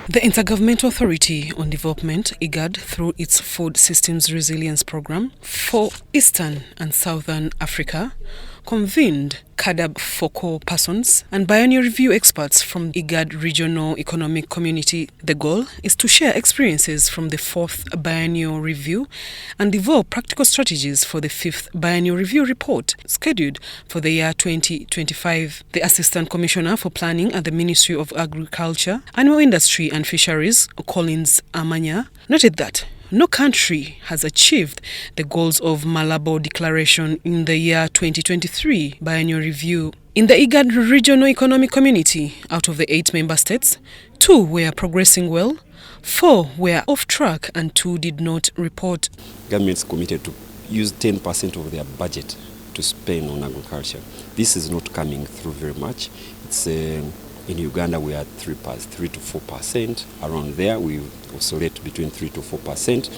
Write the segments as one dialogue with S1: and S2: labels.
S1: The Intergovernmental Authority on Development, IGAD, through its Food Systems Resilience Program for Eastern and Southern Africa, convened CAADP focal persons and biennial review experts from IGAD Regional Economic Community. The goal is to share experiences from the 4th biennial review and develop practical strategies for the 5th biennial review report scheduled for the year 2025. The Assistant Commissioner for Planning at the Ministry of Agriculture, Animal Industry and Fisheries, Collins Amanya, noted that no country has achieved the goals of Malabo Declaration in the year 2023 biennial review. In the IGAD Regional Economic Community, out of the 8 member states, 2 were progressing well, 4 were off track and 2 did not report.
S2: Governments committed to use 10% of their budget to spend on agriculture. This is not coming through very much. It's in Uganda we are 3 to 4%. Around there we oscillate between 3 to 4%.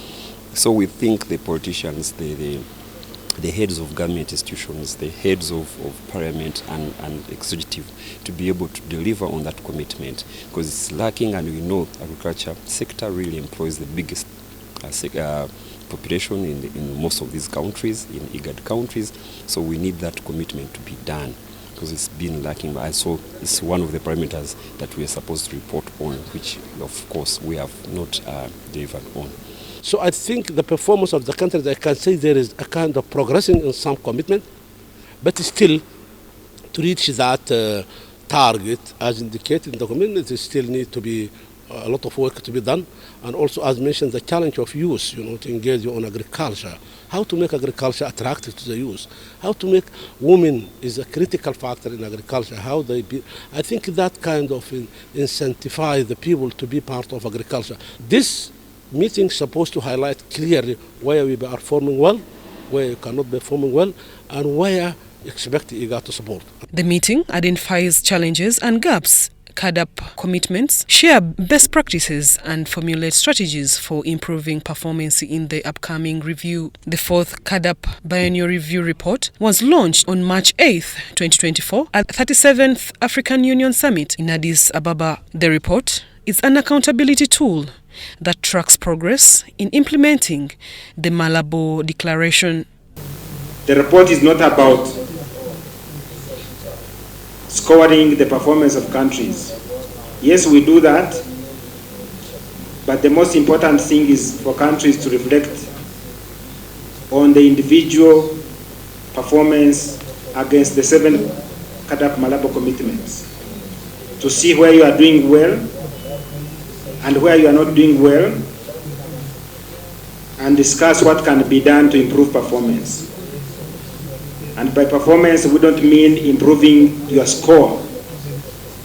S2: So we think the politicians, the heads of government institutions, the heads of parliament and executive to be able to deliver on that commitment, because it's lacking, and we know agriculture sector really employs the biggest population in most of these countries, in IGAD countries. So we need that commitment to be done, because it's been lacking. So it's one of the parameters that we are supposed to report on, which of course we have not delivered on.
S3: So I think the performance of the country, I can say there is a kind of progressing in some commitment, but still to reach that target as indicated in the commitment, there still need to be a lot of work to be done. And also, as mentioned, the challenge of youth, to engage on agriculture. How to make agriculture attractive to the youth. How to make women is a critical factor in agriculture. I think that kind of incentivize the people to be part of agriculture. This meeting is supposed to highlight clearly where we are performing well, where you cannot be performing well, and where you expect IGAD to support.
S1: The meeting identifies challenges and gaps. CAADP commitments share best practices and formulate strategies for improving performance in the upcoming review. The 4th CAADP Biennial Review Report was launched on March 8, 2024 at the 37th African Union Summit in Addis Ababa. The report is an accountability tool that tracks progress in implementing the Malabo Declaration.
S4: The report is not about scoring the performance of countries. Yes, we do that, but the most important thing is for countries to reflect on the individual performance against the 7 CAADP Malabo commitments, to see where you are doing well and where you are not doing well, and discuss what can be done to improve performance. And by performance, we don't mean improving your score.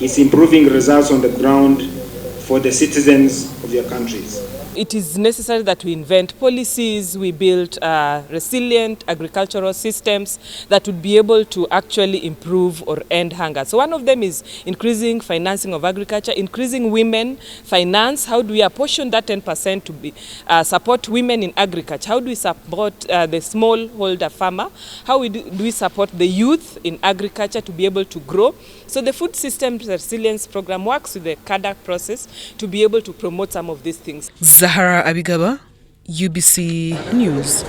S4: It's improving results on the ground for the citizens of your countries.
S5: It is necessary that we invent policies, we build resilient agricultural systems that would be able to actually improve or end hunger. So one of them is increasing financing of agriculture, increasing women finance. How do we apportion that 10% to be support women in agriculture? How do we support the smallholder farmer? How do we support the youth in agriculture to be able to grow? So the Food Systems Resilience Program works with the CAADP process to be able to promote some of these things.
S1: Zahara Abigaba, UBC News.